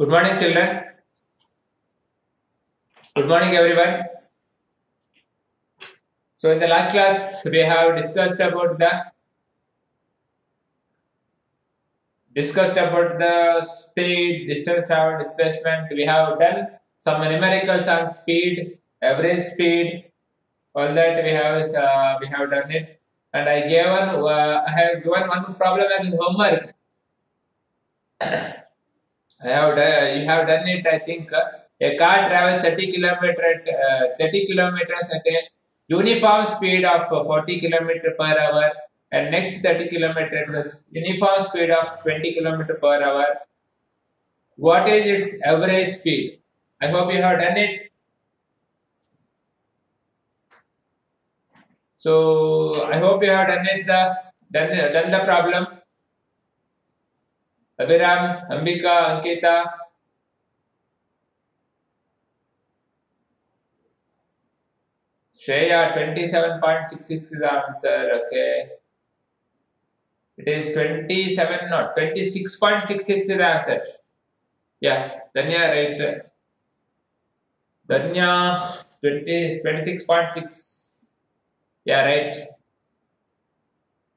Good morning, children. Good morning, everyone. So, in the last class, we have discussed about the speed, distance traveled, displacement. We have done some numericals on speed, average speed. All that we have done it. And I have given one problem as homework. You have done it. I think a car travels 30 kilometers at a uniform speed of 40 kilometers per hour, and next 30 kilometers uniform speed of 20 kilometers per hour. What is its average speed? I hope you have done it. So I hope you have done it. Done the problem. Abhiram, Ambika, Ankita. Shreya, 27.66 is the answer. Okay. It is 27, not 26.66 is the answer. Yeah, Danya, right? Danya, 26.6. Yeah, right.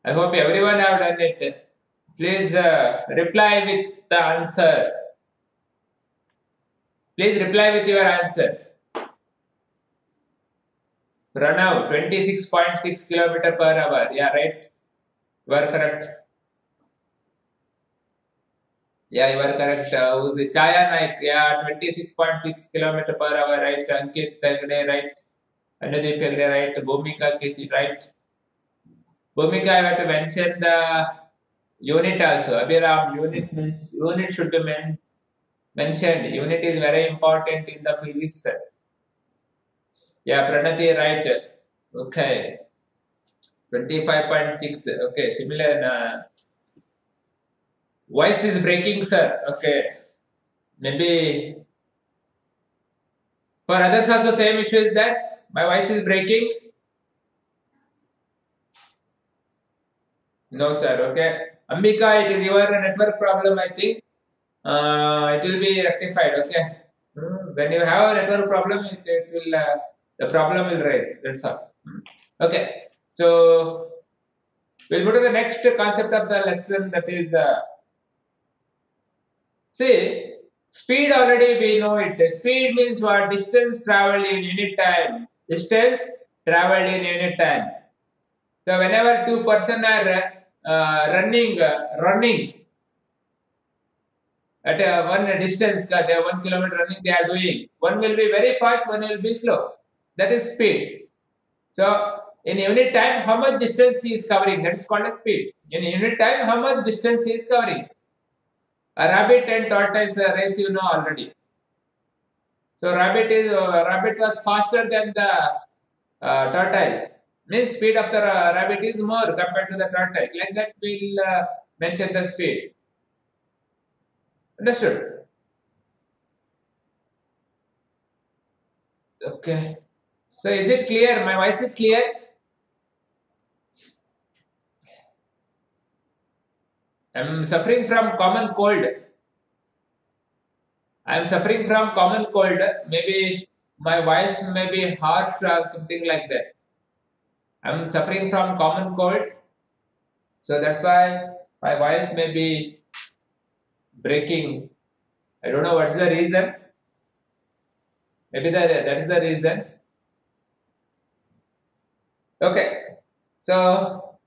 I hope everyone have done it. Please reply with the answer. Please reply with your answer. Pranav, 26.6 kilometer per hour. Yeah, right. You are correct. Yeah, you are correct. Who's it? Chaya Naik, yeah, 26.6 kilometer per hour, right? Ankit Hegde, right? Anudeep Hegde, right? Bhumika Kesi, right? Bhumika, I have to mention the unit also. Abhiram, unit should be mentioned. Unit is very important in the physics. Yeah, Pranati, right? Okay. 25.6. Okay, similar. Voice is breaking, sir. Okay. Maybe for others also same issue is that my voice is breaking. No, sir. Okay. Ambika, it is your network problem, I think. It will be rectified. Okay. When you have a network problem, it will the problem will rise. That's all. Okay. So we'll move to the next concept of the lesson. That is, see, speed already we know it. Speed means what? Distance traveled in unit time. Distance traveled in unit time. So whenever two person are running at one distance, they are 1 kilometer running, they are doing. One will be very fast, one will be slow. That is speed. So in unit time, how much distance he is covering? That is called as speed. In unit time, how much distance he is covering? A rabbit and tortoise race, you know already. So rabbit was faster than the tortoise. Means speed of the rabbit is more compared to the tortoise. Like that, we'll mention the speed. Understood? Okay. So is it clear? My voice is clear? I'm suffering from common cold. I'm suffering from common cold. Maybe my voice may be harsh or something like that. I'm suffering from common cold. So that's why my voice may be breaking. I don't know what's the reason. Maybe that is the reason. Okay. So,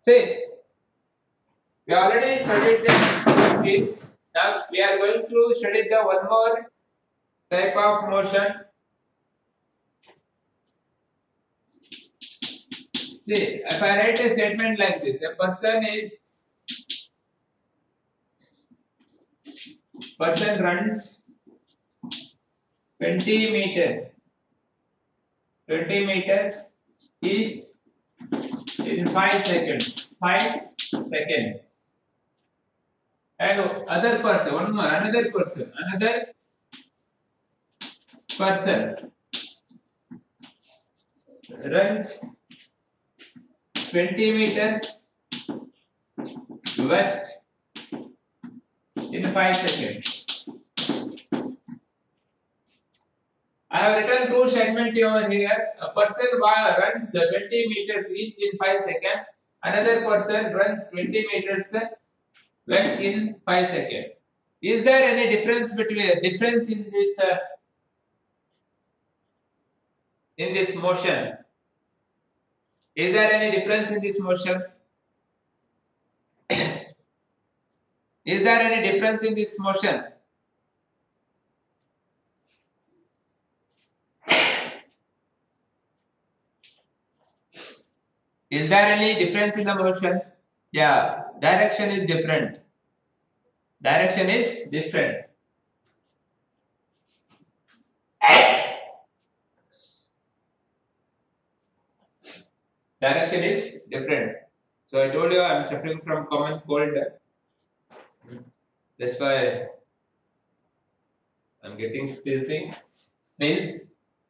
see, we already studied the speed. Now we are going to study the one more type of motion. See, if I write a statement like this, a person runs 20 meters, 20 meters east in 5 seconds. 5 seconds. And another person runs 20 meters west in 5 seconds. have written two segments over here. A person runs 20 meters east in 5 seconds. Another person runs 20 meters west in 5 seconds. Is there any difference in this motion? Is there any difference in this motion? Is there any difference in this motion? Is there any difference in the motion? Yeah, direction is different. Direction is different. Direction is different. So I told you I'm suffering from common cold. That's why I'm getting sneeze.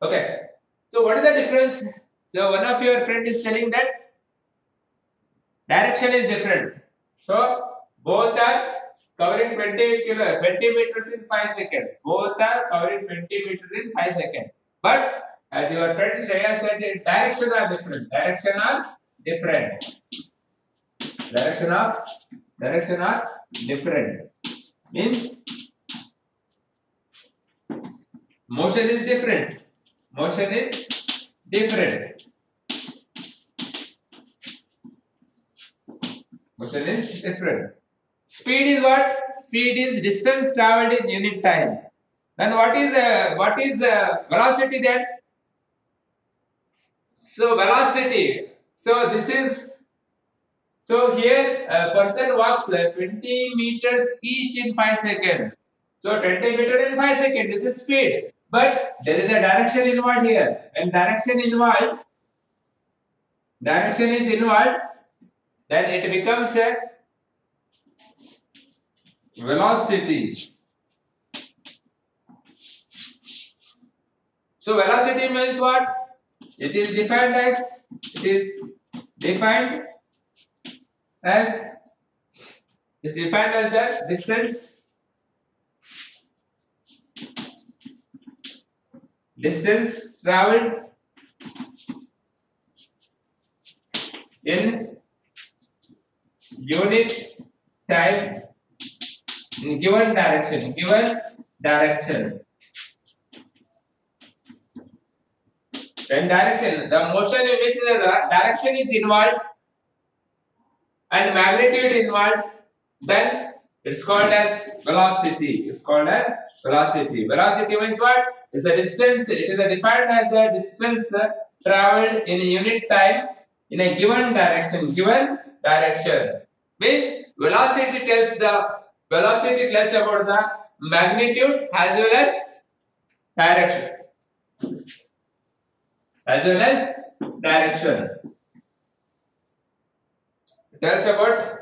Okay. So what is the difference? So one of your friend is telling that direction is different. So both are covering 20 meters in 5 seconds. Both are covering 20 meters in 5 seconds. But as your friend Shreya said, direction are different. Direction are different. Direction are different. Means motion is different. Motion is different. Motion is different. Speed is what? Speed is distance traveled in unit time. Then what is velocity then? So velocity. So this is. So here a person walks 20 meters east in 5 seconds. So 20 meters in 5 seconds. This is speed. But there is a direction involved here. When direction is involved, then it becomes a velocity. So velocity means what? It is defined as the distance traveled in unit time in given direction. When direction, the motion in which the direction is involved and magnitude is involved, then it's called as velocity. Velocity means what? It's a distance. It is defined as the distance traveled in a unit time in a given direction. Means velocity tells about the magnitude as well as direction. It tells about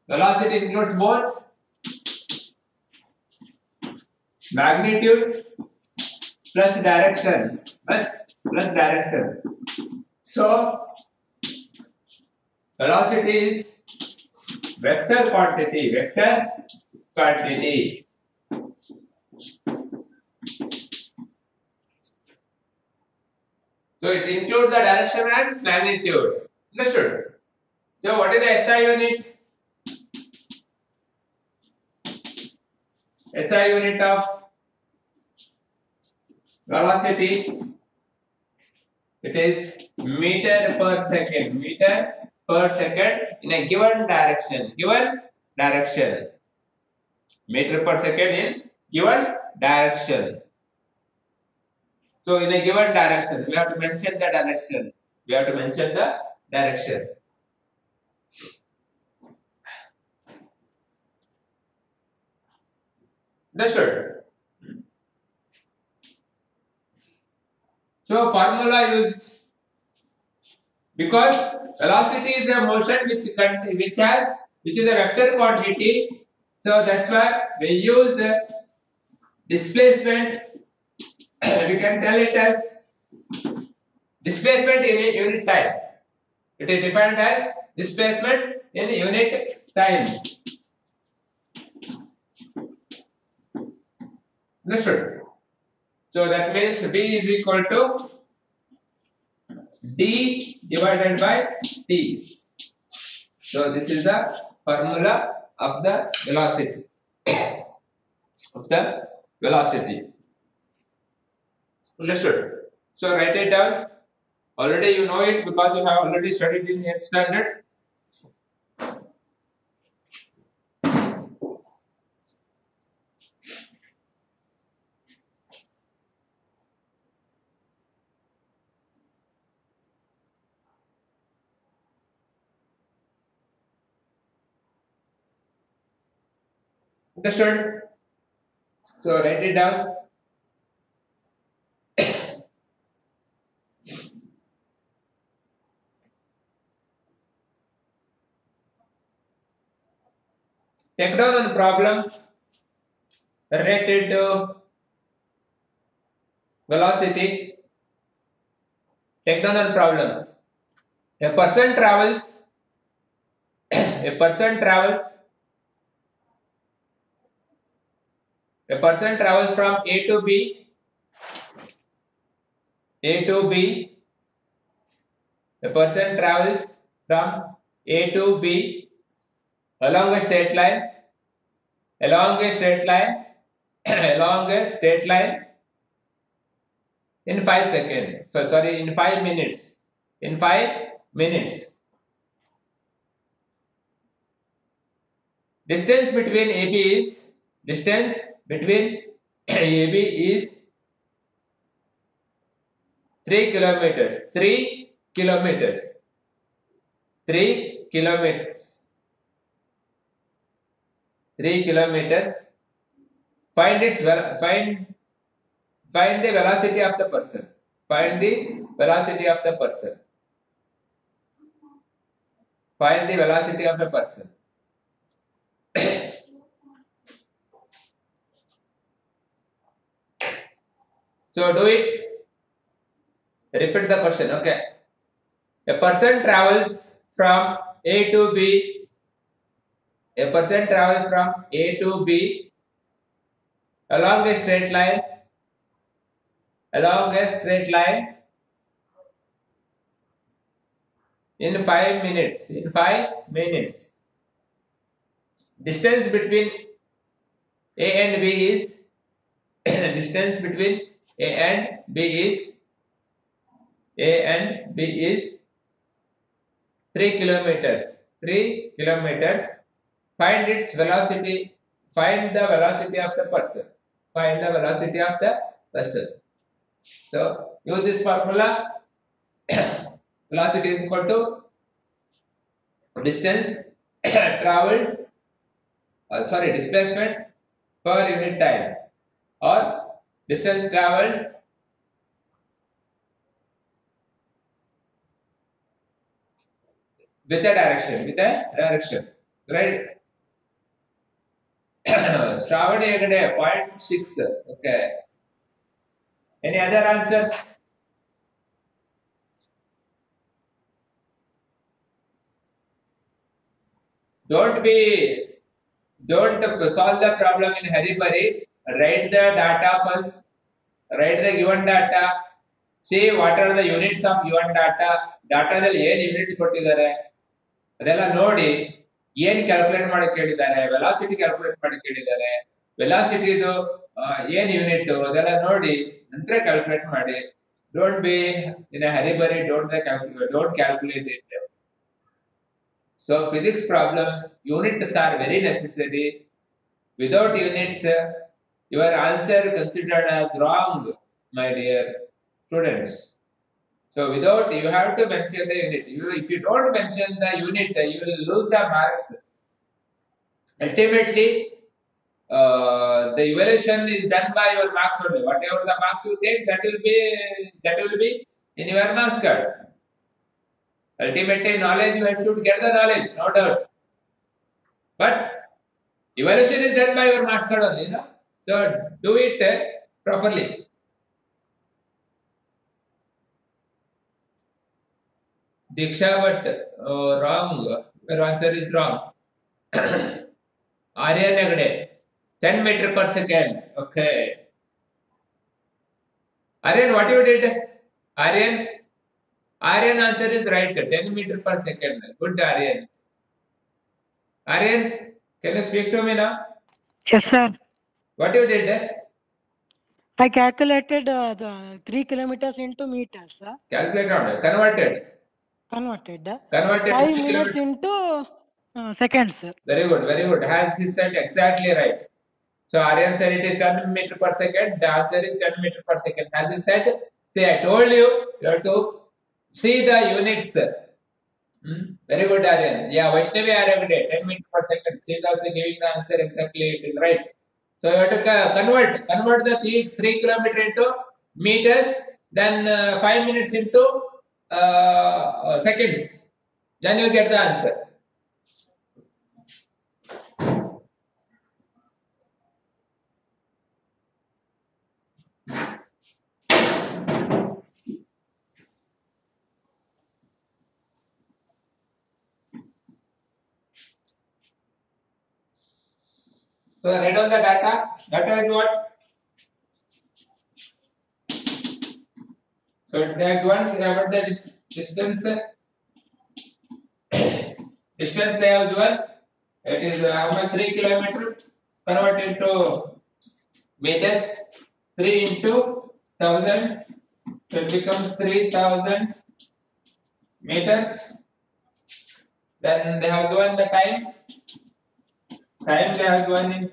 velocity includes both magnitude plus direction. So velocity is vector quantity. So it includes the direction and magnitude. Understood? So what is the SI unit? SI unit of velocity. It is meter per second in a given direction. Meter per second in given direction. So in a given direction, we have to mention the direction. Understood? So formula used because velocity is a motion which is a vector quantity. So that's why we use displacement. We can tell it as displacement in a unit time. It is defined as displacement in unit time. Understood? So that means V is equal to D divided by T. So this is the formula of the velocity. Understood? So write it down. Already you know it because you have already studied in 8th standard. Understood? So write it down. Take down the problems related to velocity. Take down the problem. A person travels from A to B. A person travels from A to B along a straight line in 5 seconds. So sorry, in 5 minutes. Distance between AB is 3 kilometers. 3 kilometers. Find the velocity of the person. Find the velocity of the person. So do it. Repeat the question. Okay. A person travels from A to B. Along a straight line. In 5 minutes. Distance between A and B is 3 kilometers. Find its velocity. Find the velocity of the person. So use this formula. Velocity is equal to distance traveled. Displacement per unit time, or distance traveled with a direction. Right? Shravan 0.6. Okay. Any other answers? Don't solve the problem in hurry. Write the data first. Write the given data. See what are the units of given data. Dataದಲ್ಲಿ ಏನು units ಕೊಟ್ಟಿದ್ದಾರೆ ಅದೆಲ್ಲ ನೋಡಿ ಏನು calculate ಮಾಡಕ್ಕೆ ಹೇಳಿದ್ದಾರೆ, velocity calculate ಮಾಡಕ್ಕೆ ಹೇಳಿದ್ದಾರೆ, ವೆಲಾಸಿಟಿದು ಏನು ಯೂನಿಟ್ ಅದೆಲ್ಲ ನೋಡಿ ನಂತರ ಕ್ಯಾಲ್ಕುಲೇಟ್ ಮಾಡಿ. Don't be in a hurry. Don't calculate it. So physics problems, units are very necessary. Without units, your answer considered as wrong, my dear students. So without, you have to mention the unit. If you don't mention the unit, you will lose the marks. Ultimately, the evaluation is done by your marks only. Whatever the marks you take, that will be in your marks card. Ultimately, knowledge, you should get the knowledge, no doubt. But evaluation is done by your marks card only, no? So do it properly. Diksha, but wrong. Your answer is wrong. Arya Nagade, 10 meters per second. Okay. Aryan, what you did? Aryan, Aryan answer is right. 10 meter per second. Good, Aryan. Aryan, can you speak to me now? Yes, sir. What you did? I calculated the 3 kilometers into meters, sir. Calculate on converted. Converted. Converted 5 3 minutes kilometers. into seconds, sir. Very good, very good. Has he said exactly right? So Aryan said it is 10 meter per second. The answer is 10 meter per second. As he said, see, I told you, you have to see the units. Very good, Aryan. Yeah, Vaishnavi Aragade, 10 meter per second. She is also giving the answer exactly. It is right. So you have to convert the 3 kilometer into meters, then 5 minutes into seconds. Then you get the answer. So read on the data. Data is what? So they have given about the distance. Distance they have given. It is how much? 3 kilometer. Convert into meters. 3 into 1000. So it becomes 3000 meters. Then they have given the time. Time they have given in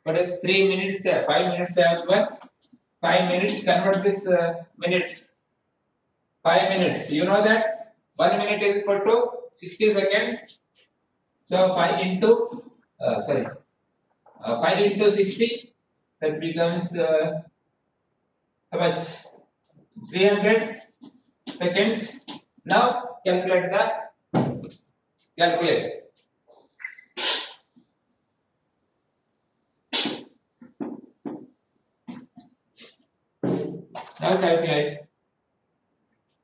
what is 3 minutes there? 5 minutes they have given. 5 minutes. Convert this minutes. 5 minutes. You know that 1 minute is equal to 60 seconds. So 5 into 5 into 60, that becomes how much? 300 seconds. Now calculate the calculate. Now calculate.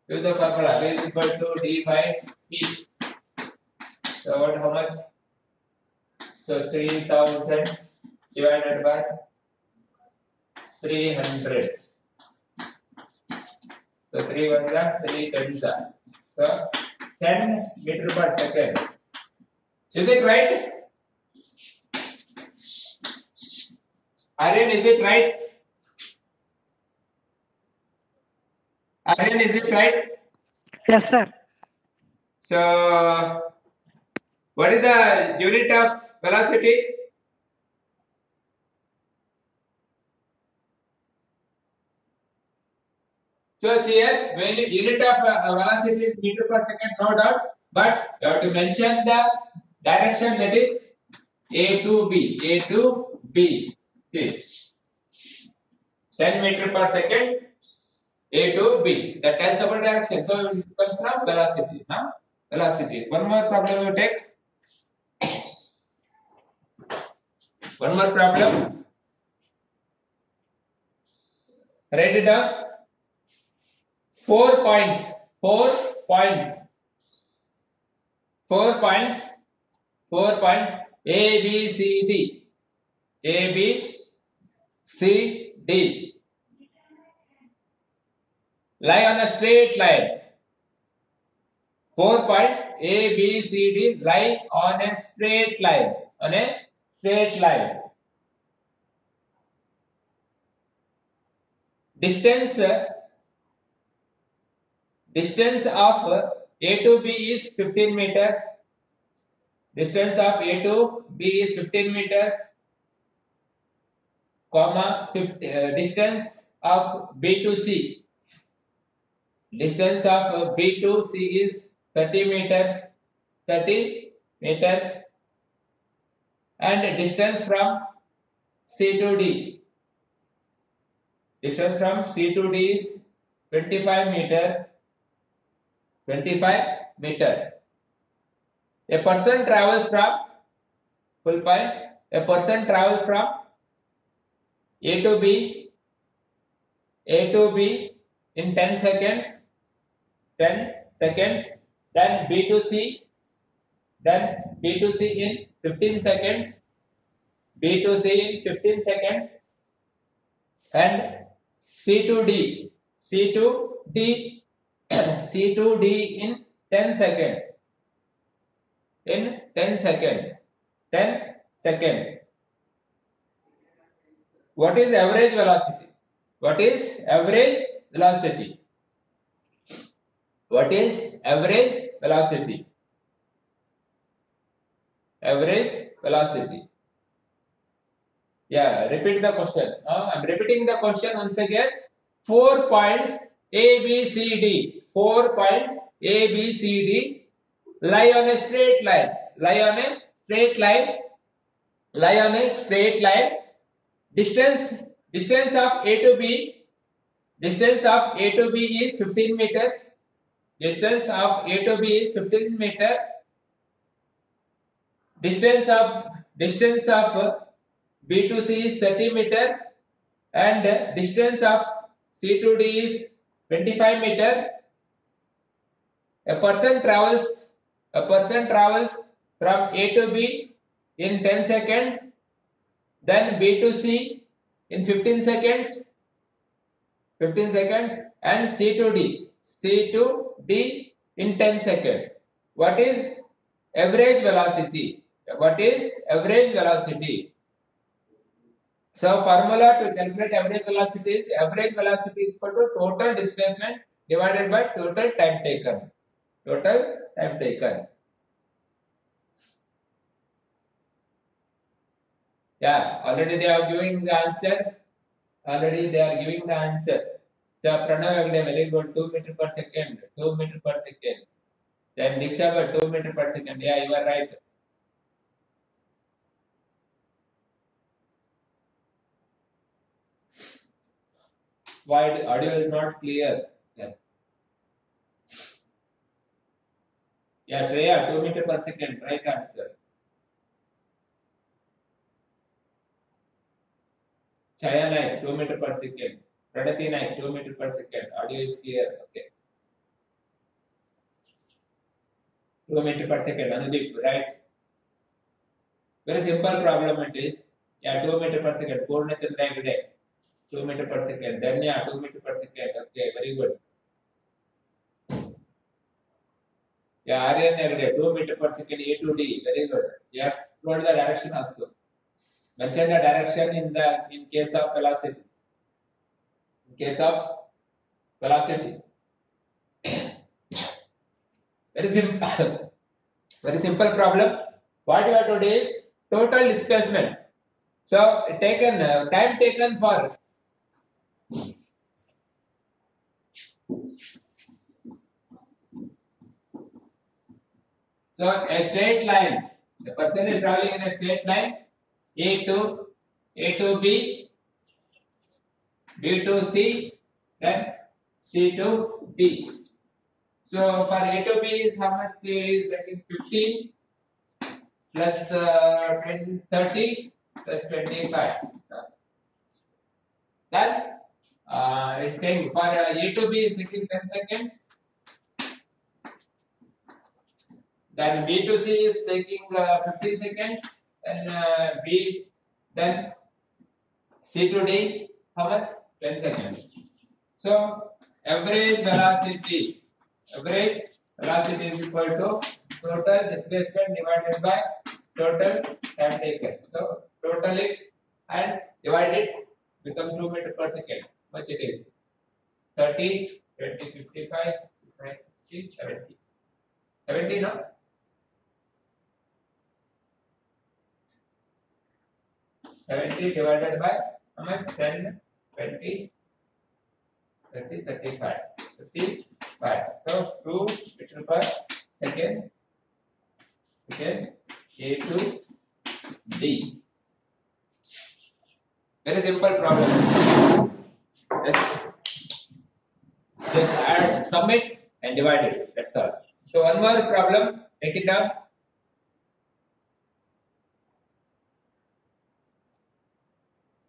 Use the formula. V is equal to D by P. So what? How much? So 3000 divided by 300. So 3 was the 3 10 the. So 10 meter per second. Is it right? Aryan, is it right? Aryan, is it right? Yes, sir. So what is the unit of velocity? So here, when unit of velocity is meter per second, no doubt, but you have to mention the direction, that is A to B. A to B. See, 10 meter per second, A to B. That tells about direction. So it comes from velocity. Now, velocity. One more problem you take. One more problem. Write it down. 4 points. 4 points. 4 points. 4 point A, B, C, D. A, B, C, D. Lie on a straight line. 4 point A, B, C, D lie on a straight line. On a straight line. Distance of A to B is 15 meter. Distance of A to B is 15 meters, comma, distance of B to C. Distance of B to C is 30 meters, 30 meters, and distance from C to D. Distance from C to D is 25 meter, 25 meter. A person travels from, full point, a person travels from A to B in 10 seconds, 10 seconds, then B to C in 15 seconds, B to C in 15 seconds, and C2D, C2D, C2D in 10 second, in 10 second, 10 second. What is average velocity? What is average velocity? What is average velocity? Average velocity. Yeah, repeat the question. I'm repeating the question once again. 4 points A, B, C, D. 4 points A, B, C, D lie on a straight line. Lie on a straight line. Lie on a straight line. Distance of A to B. Distance of A to B is 15 meters. Distance of A to B is 15 meter. Distance of B to C is 30 meter, and distance of C to D is 25 meter. A person travels from A to B in 10 seconds, then B to C in 15 seconds, and C to D in 10 seconds. What is average velocity? What is average velocity? So formula to calculate average velocity is equal to total displacement divided by total time taken. Total time taken. Yeah, already they are giving the answer. So Pranav Agde, very good. 2 meter per second. 2 meter per second. Then Diksha, 2 meter per second. Yeah, you are right. Why audio is not clear? Yeah. Yeah, Shreya, 2 meter per second. Right answer. Chaya Naik, 2 meter per second. Pranati Naik, 2 meter per second. Audio is clear. Okay. 2 meter per second. Anudeep, right? Very simple problem it is. Yeah, 2 meter per second. Purna Chandra Agde, 2 meter per second. Danya, 2 meter per second. Okay, very good. Yeah, Aryan Agde, 2 meter per second. A to D. Very good. Yes, told the direction also. Mention the direction in case of velocity. In case of velocity. Very simple. Very simple problem. What you have to do is total displacement. So time taken for a straight line. The person is traveling in a straight line. A to B, B to C, then C to D. So for A to B is how much is getting 15 plus 30 plus 25. Then it's taking for A to B is taking 10 seconds. Then B to C is taking 15 seconds. Then C to D, how much? 10 seconds. So average velocity is equal to total displacement divided by total time taken. So total it and divide it, become 2 meter per second. Much it is? 30, 20, 55, 60, 70. 70, no? 70 divided by how much? 10, 20, 30, 35. 55. So 2 meter per second. A to D. Very simple problem. Just add, submit, and divide it. That's all. So one more problem. Take it down.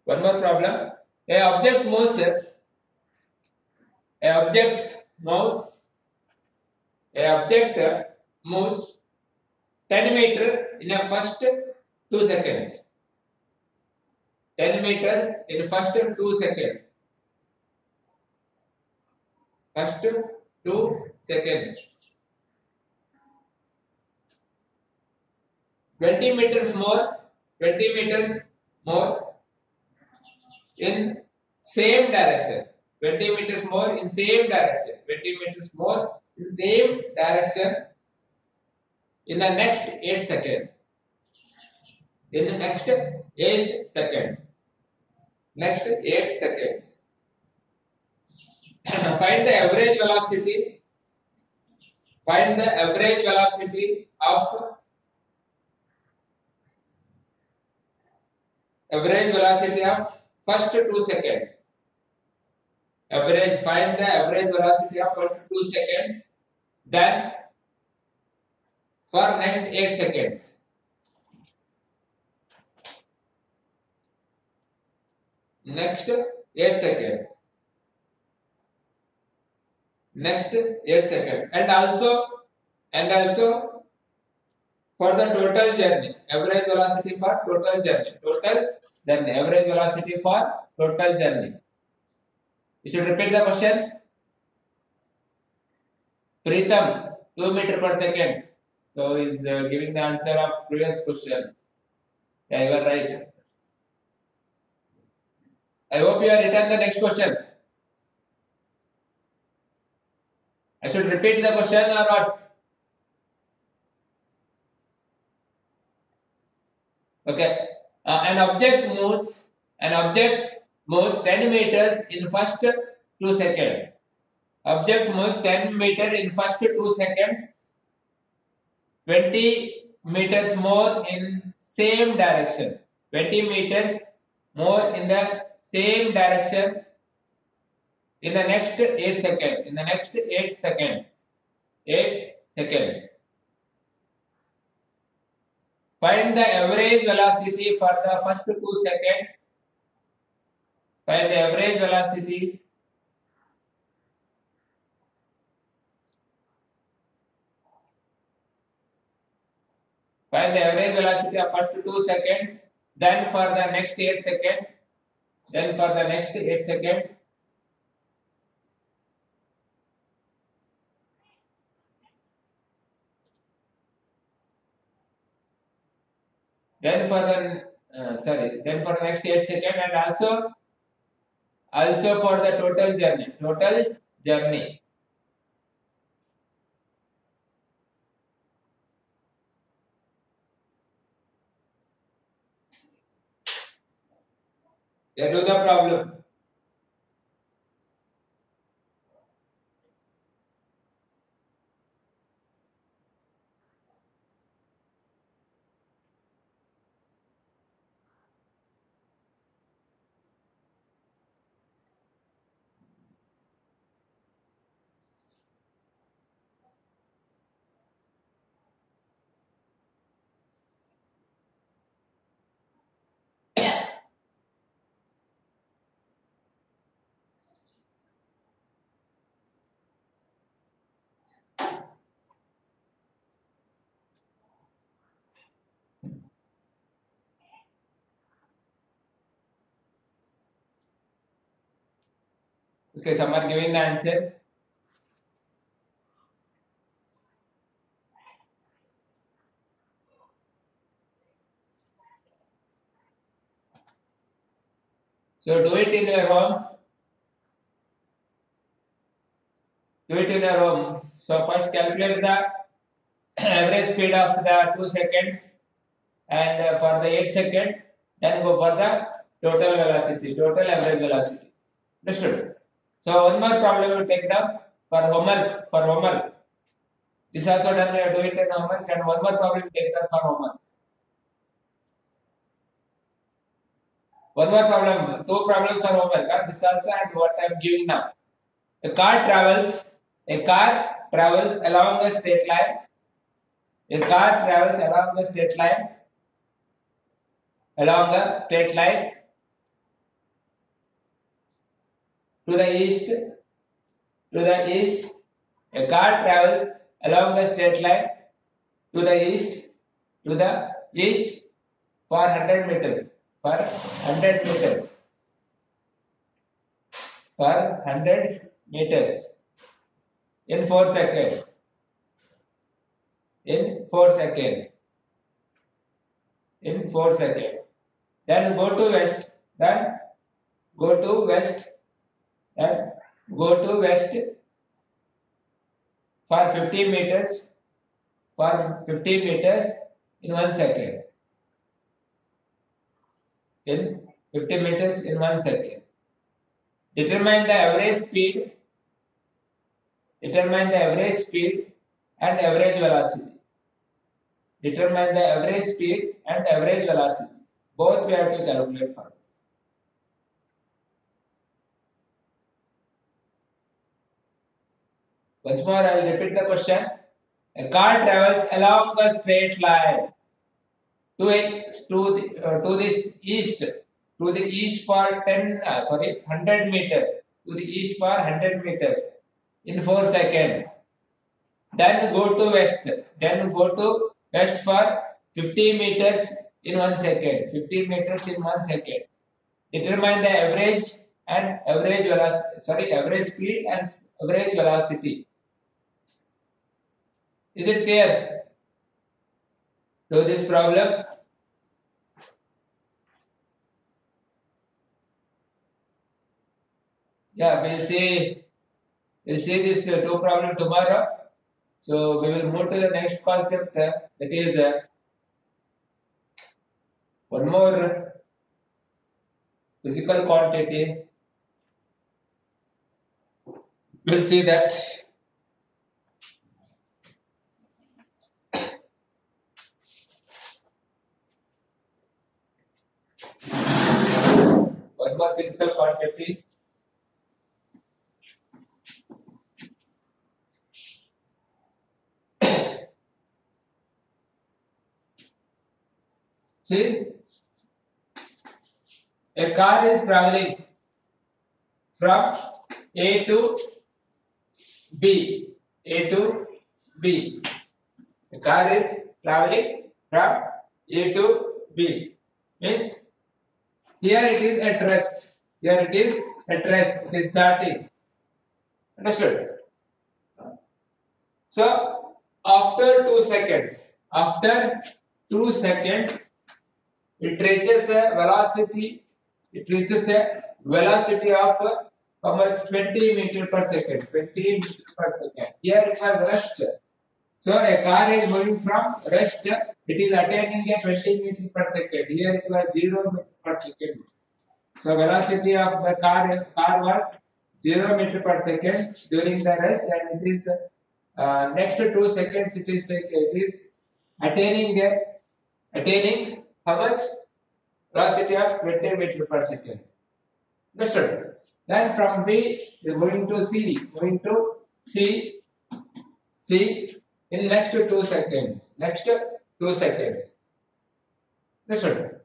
One more problem. A object moves 10 meter in a first 2 seconds. 10 meter in first 2 seconds. first 2 seconds. 20 meters more, 20 meters more in same direction. 20 meters more in same direction. 20 meters more in same direction in the next 8 seconds. In the next 8 seconds. Next 8 seconds. Find the average velocity. Find the average velocity of first 2 seconds. Find the average velocity of first 2 seconds. Then for next 8 seconds. Next 8 seconds. Next 8 seconds. And also for the total journey, average velocity for total journey. Average velocity for total journey. You should repeat the question. Pritham, 2 meter per second. So is giving the answer of previous question. Yeah, you are right. I hope you have written the next question. I should repeat the question or what? Okay. An object moves 10 meters in first 2 seconds. Object moves 10 meters in first 2 seconds. 20 meters more in same direction. 20 meters more in the same direction in the next 8 seconds. In the next 8 seconds. 8 seconds. Find the average velocity for the first 2 seconds. Find the average velocity. Find the average velocity of first 2 seconds. Then for the next 8 seconds. Then for the next 8 seconds. Then for the then for the next 8 seconds, and also for the total journey. Yeah, do the problem. Okay, some are giving the answer. So do it in your home. Do it in your home. So first calculate the average speed of the 2 seconds, and for the 8 seconds, then go for the total average velocity. Understood? So one more problem we take down for homework. This also done, do it in homework, and one more problem take down for homework. One more problem, 2 problems for homework. This also and what I am giving now. A car travels along a straight line. A car travels along a straight line. To the east. A car travels along the straight line to the east for 100 meters. For 100 meters. in 4 seconds. In 4 seconds. In 4 seconds. Then go to west. Then go to west. Then go to west for 15 meters. For 15 meters in 1 second. In 15 meters in 1 second. Determine the average speed. Determine the average speed and average velocity. Determine the average speed and average velocity. Both we have to calculate for this. Once more, I will repeat the question. A car travels along a straight line to the east for 100 meters. To the east for 100 meters in 4 seconds. Then go to west. Then go to west for 50 meters in 1 second. 50 meters in 1 second. Determine the average and average velocity. Average speed and average velocity. Is it clear? So this problem. Yeah, we'll see this two problem tomorrow. So we will move to the next concept. That is one more physical quantity. We'll see that. One more physical quantity. See, a car is traveling from A to B. A to B. A car is traveling from A to B. Means here it is at rest. Here it is at rest. It is starting. Understood? So after 2 seconds, it reaches a velocity. It reaches a velocity of how much? 20 meters per second. 20 meters per second. Here it was rest. So a car is moving from rest. It is attaining a 20 meters per second. Here it was 0 meters per second. So velocity of the car was 0 meters per second during the rest, and it is next 2 seconds. It is attaining how much? Velocity of 20 meters per second. Understood? Then from B, we are going to C. C in next 2 seconds. Next 2 seconds. Understood?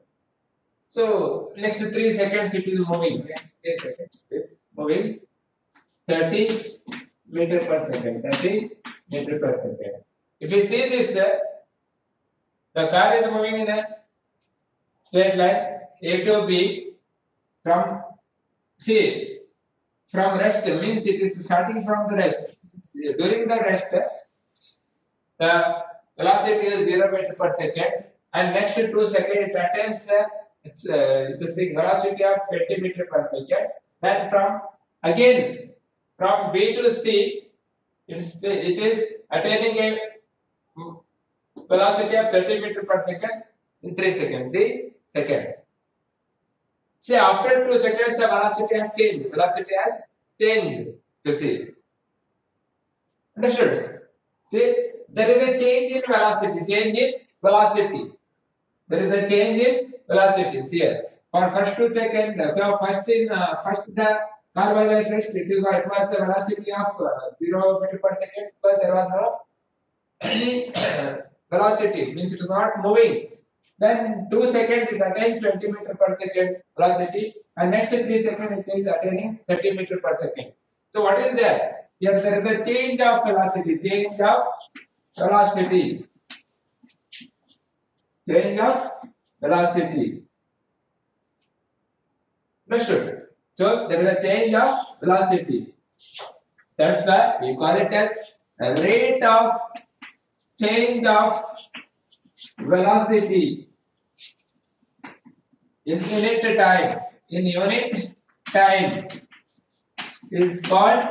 So next 3 seconds it is moving. Next 3 seconds it is moving 30 meters per second. 30 meters per second. If you see this, the car is moving in a straight line A to B from rest, means it is starting from the rest. During the rest, the velocity is 0 meters per second, and next 2 seconds it attains the velocity of 20 meters per second. Then from B to C, it is attaining a velocity of 30 meters per second in 3 seconds. 3 seconds. See, after 2 seconds, the velocity has changed. You see. Understood? See, there is a change in velocity. There is a change in velocity. See here. For first 2 seconds, so first the car was at rest. It was a velocity of 0 meters per second, because there was no any velocity, means it is not moving. Then 2 seconds it attains 20 meters per second velocity, and next 3 seconds it is attaining 30 meters per second. So what is there? Here there is a change of velocity. Change of velocity. Understood? So there is a change of velocity. That's why we call it as rate of change of velocity in unit time. In unit time is called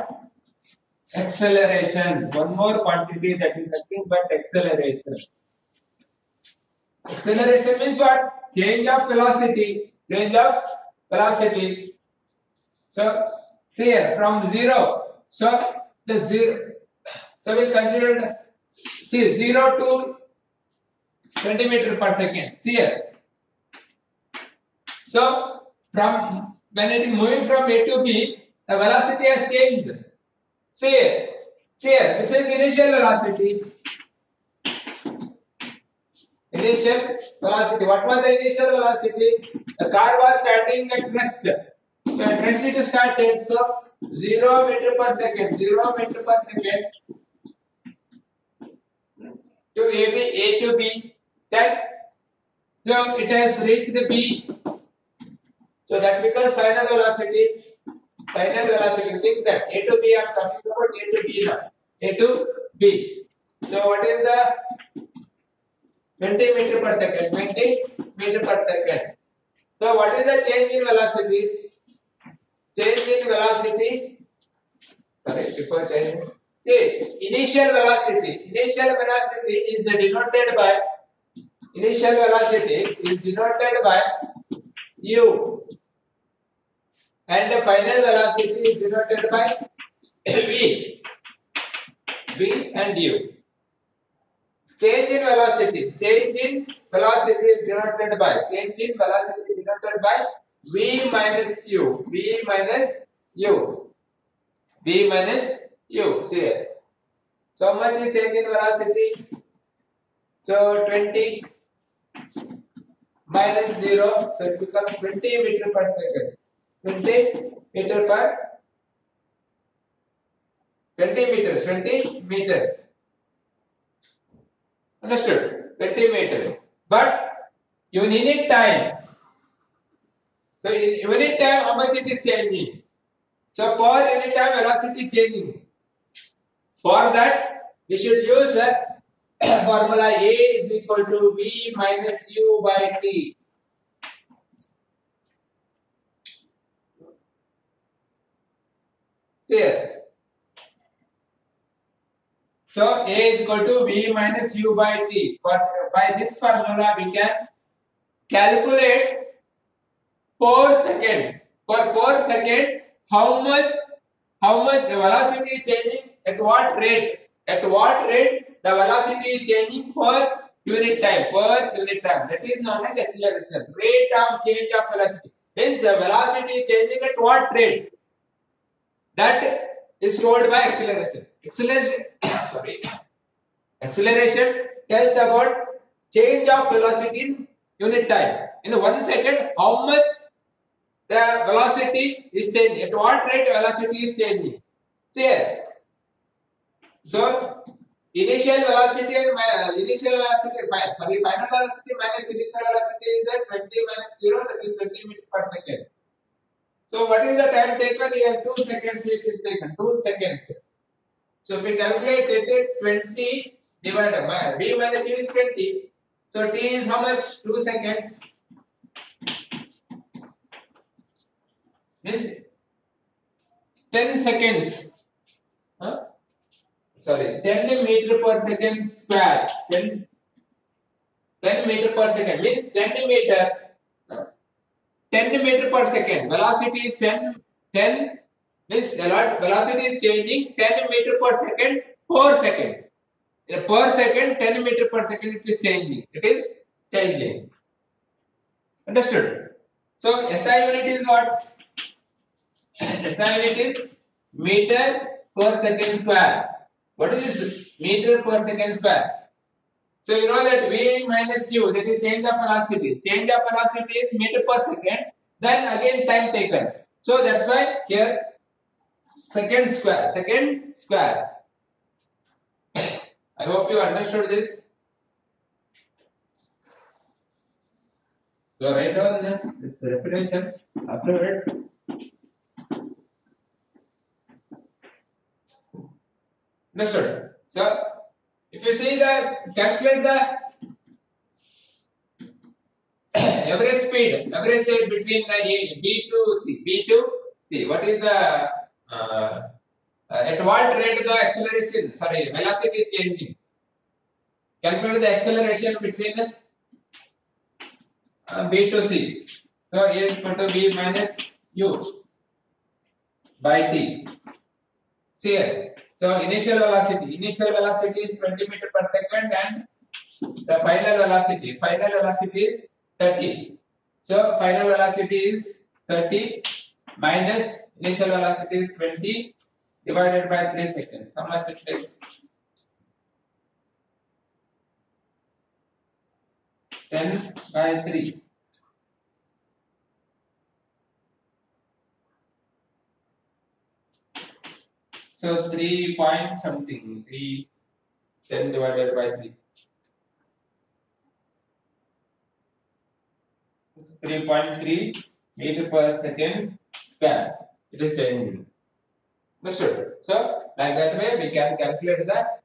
acceleration. One more quantity that is nothing but acceleration. Acceleration means what? Change of velocity. Change of velocity. So, see here from 0. So, the 0. So, we'll consider, see, 0 to 20 meter per second. See here. So, from when it is moving from A to B, the velocity has changed. See here. See here. This is initial velocity. Initial velocity. What was the initial velocity? The car was standing at rest. So at rest it started. So 0 meter per second. 0 meter per second to A to B. Then so it has reached the B. So that becomes final velocity. Final velocity. Think that A to B. I am talking about A to B now. A to B. So what is the 20 meter per second? 20 meter per second. So what is the change in velocity? Change in velocity. Sorry, before change. See, initial velocity. Initial velocity is denoted by. Initial velocity is denoted by u, and the final velocity is denoted by v. V and u. Change in velocity. Change in velocity is denoted by. Change in velocity is denoted by v minus u. V minus u. V minus u. See here. So how much is change in velocity? So 20 minus 0. So it becomes 20 meter per second. 20 meter per 20 meters. 20 meters. Understood? 20 meters. But you need time. So in unit time, how much it is changing? So per unit time, velocity changing. For that, we should use formula A is equal to V minus U by T. See here. So A is equal to V minus U by T. By this formula, we can calculate per second. For per second, how much velocity is changing at what rate? At what rate the velocity is changing per unit time? Per unit time. That is known as acceleration. Rate of change of velocity. Means the velocity is changing at what rate? That is told by acceleration. Acceleration tells about change of velocity in unit time. In 1 second, how much the velocity is changing? At what rate velocity is changing? See here. So initial velocity and final velocity minus initial velocity is at 20 minus 0, that is 20 meters per second. So what is the time taken here? 2 seconds it is taken. 2 seconds. So if we calculate it, 20 divided by V minus U is 20. So T is how much? 2 seconds. Means 10 seconds. Huh? Sorry, 10 meter per second square. 10 meter per second means 10 meter. 10 meter per second. Velocity is 10 means velocity is changing 10 meter per second per second. Per second, 10 meter per second it is changing. It is changing. Understood? So SI unit is what? SI unit is meter per second square. What is this? Meter per second square. So you know that V minus U, that is change of velocity. Change of velocity is meter per second. Then again time taken. So that's why here second square. I hope you understood this. So write down this definition afterwards. Understood? So, if you see calculate the average speed between B to C. B to C. What is the at what rate the acceleration? Sorry, velocity is changing. Calculate the acceleration between B to C. So A is equal to B minus U by T. See here. So initial velocity is 20 meter per second, and the final velocity is 30. So final velocity is 30 minus initial velocity is 20 divided by 3 seconds. How much it takes? 10 by 3. So 3 point something. 10 divided by 3. 3.3 meter per second square. It is changing. Understood? So, like that way, we can calculate the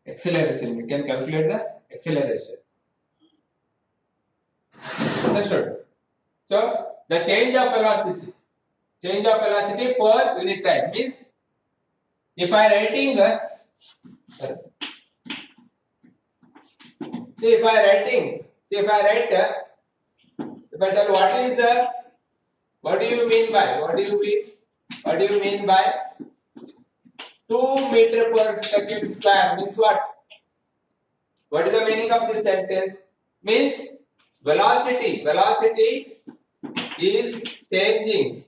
acceleration. Understood? So, the change of velocity per unit time means if I writing, if I write, if I tell what do you mean by 2 meter per second square means what? What is the meaning of this sentence? Means velocity is changing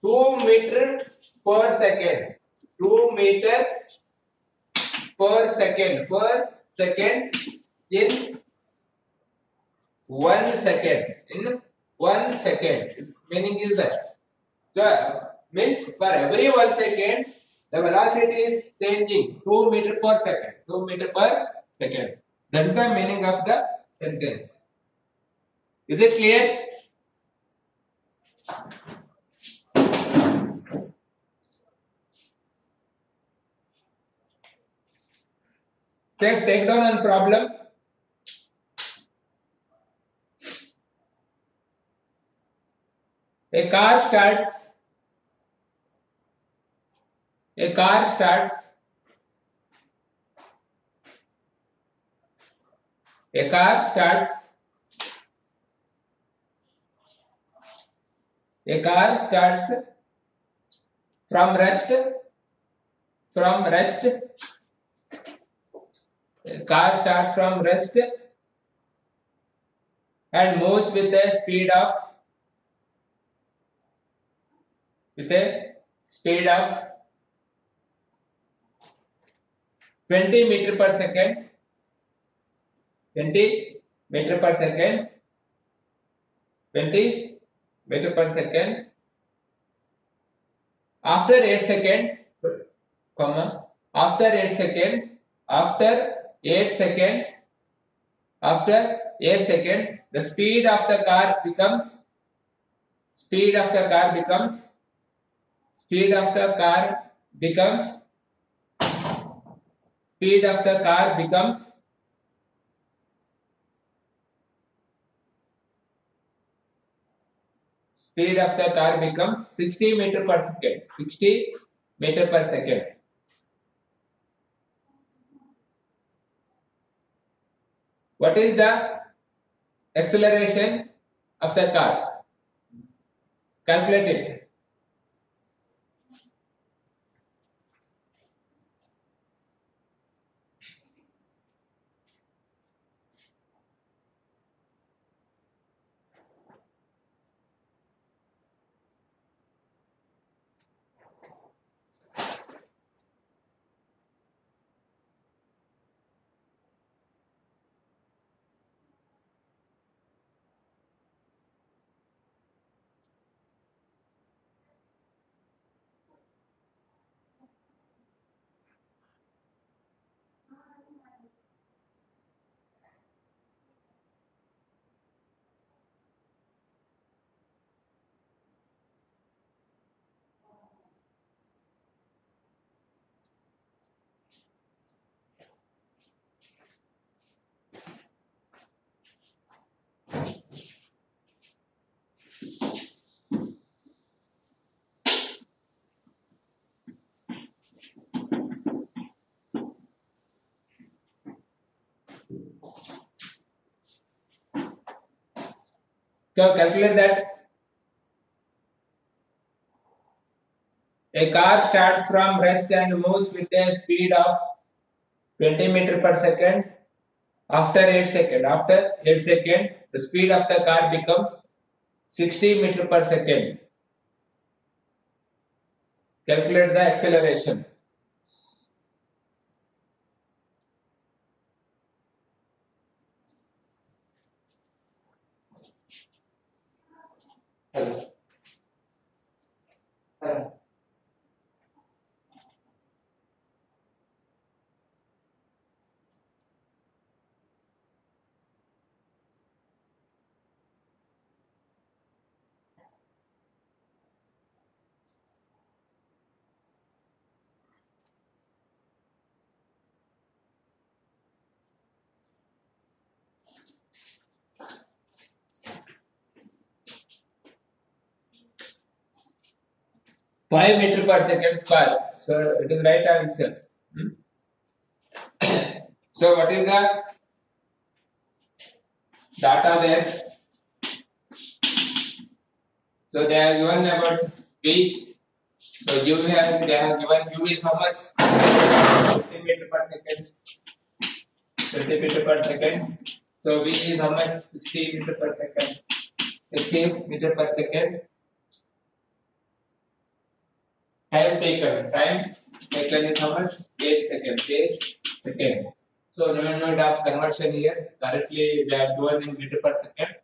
2 meter per second. 2 meter per second in 1 second. In 1 second. Meaning is that. So means for every 1 second the velocity is changing 2 meter per second. 2 meter per second. That is the meaning of the sentence. Is it clear? Check, take down on problem. A car starts A car starts from rest. A car starts from rest and moves with a speed of 20 meter per second. 20 meter per second. 20 meter per second. After 8 second, after 8 second, the speed of the car becomes 60 meter per second. 60 meter per second. What is the acceleration of the car? Calculate it. Calculate that. A car starts from rest and moves with a speed of 20 meter per second. After 8 seconds, the speed of the car becomes 60 meter per second. Calculate the acceleration. Hello. 5 meter per second square. So it is right answer. So what is the data there? So they are given about V. So they have given U is how much? 20 meter per second. 20 meter per second. So V is how much? 60 meter per second. 60 meter per second. Time taken is how much? 8 seconds. 8 seconds. So no need of conversion here. Directly they are given in meter per second.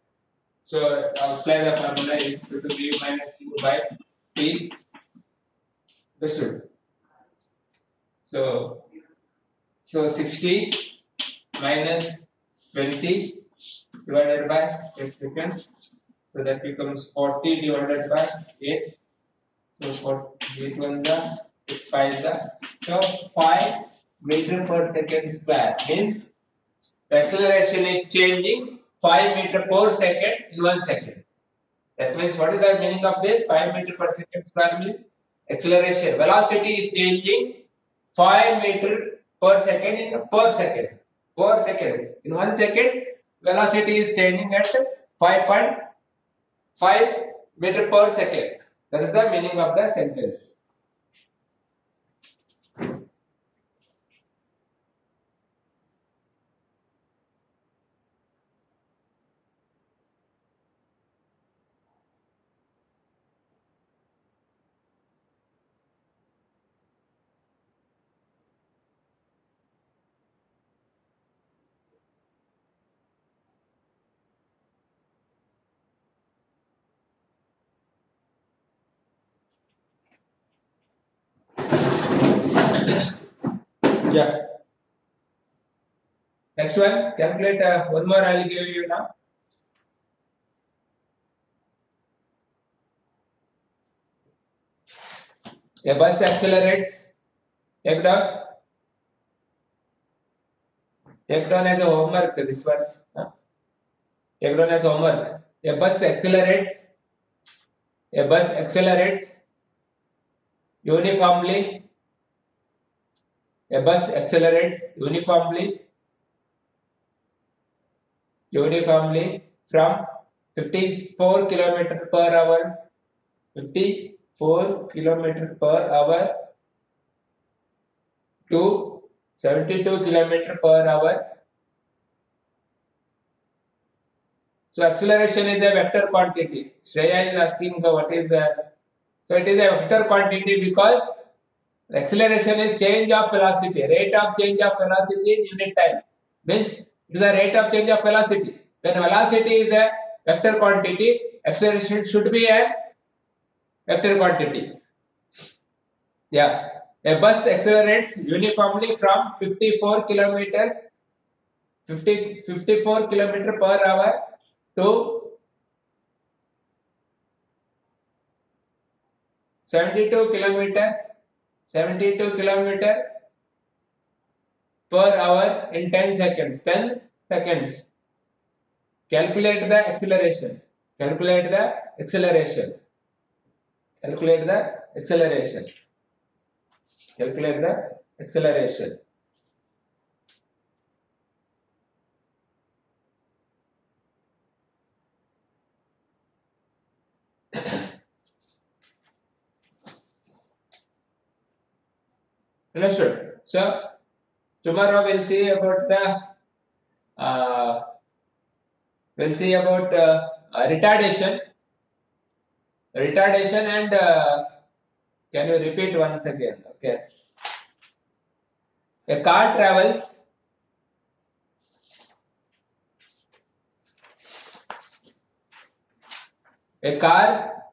So apply the formula is equal to V minus U by T. Understood? So 60 minus 20 divided by 8 seconds. So that becomes 40 divided by 8. So for 8 1 the 8 5 the. So 5 meter per second square means the acceleration is changing 5 meter per second in 1 second. That means what is the meaning of this? 5 meter per second square means acceleration. Velocity is changing 5 meter per second in per second. Per second. In 1 second, velocity is changing at 5.5 meter per second. That is the meaning of the sentence. Yeah. Next one, calculate one more. I will give you now. A bus accelerates. Take down. Take down as a homework. This one. Take down as homework. A bus accelerates. A bus accelerates uniformly. A bus accelerates uniformly from 54 km per hour 54 km per hour to 72 km per hour. So acceleration is a vector quantity. Shreya is asking what is so it is a vector quantity because acceleration is change of velocity, rate of change of velocity in unit time. Means it is a rate of change of velocity. When velocity is a vector quantity, acceleration should be a vector quantity. Yeah. A bus accelerates uniformly from 54 kilometers 54 km per hour to 72 kilometer per hour in 10 seconds. 10 seconds. Calculate the acceleration. Calculate the acceleration. Calculate the acceleration. Calculate the acceleration. Understood? So tomorrow we'll see about the uh, retardation, and can you repeat once again? Okay. A car travels. A car,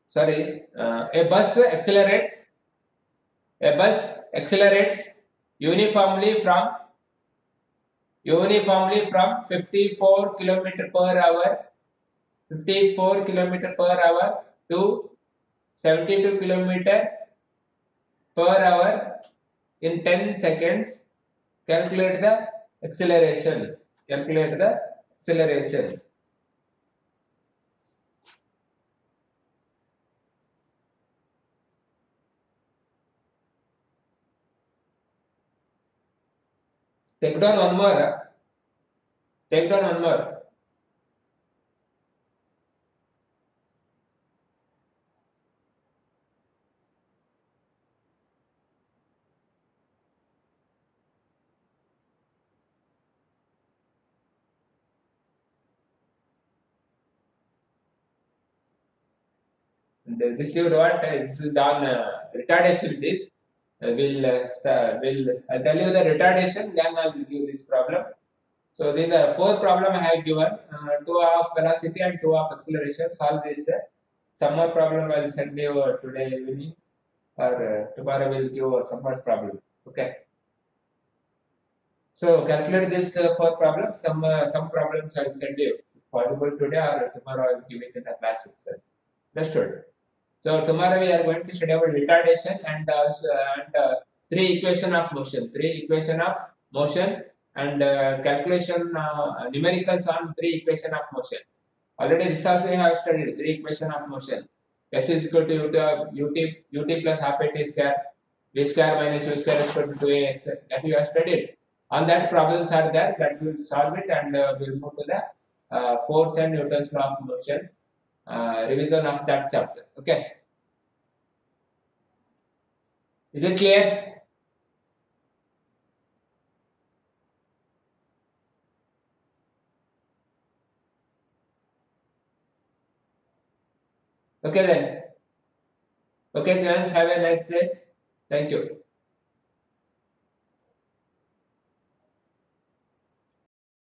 sorry, a bus accelerates. A bus accelerates uniformly from 54 kilometer per hour, 54 kilometer per hour to 72 kilometer per hour in 10 seconds. Calculate the acceleration. Calculate the acceleration. Take down one more. Take down one more. This you what this is on retardation. This I'll tell you the retardation. Then I will give this problem. So these are four problem I have given. Two of velocity and two of acceleration. Solve this. Some more problem I will send you today evening, or tomorrow will give some more problem. Okay. So calculate this four problems. Some problems I will send you. If possible today or tomorrow I will give it in the class itself. Understood? So tomorrow we are going to study about retardation and three equation of motion. Three equation of motion and calculation numericals on three equation of motion. Already this also we have studied three equation of motion. S is equal to ut plus half a t square, v square minus u square is equal to 2as. That you have studied. On that problems are there that we will solve it, and we'll move to the force and Newton's law of motion revision of that chapter. Okay. Is it clear? Okay then. Okay, gents, have a nice day. Thank you.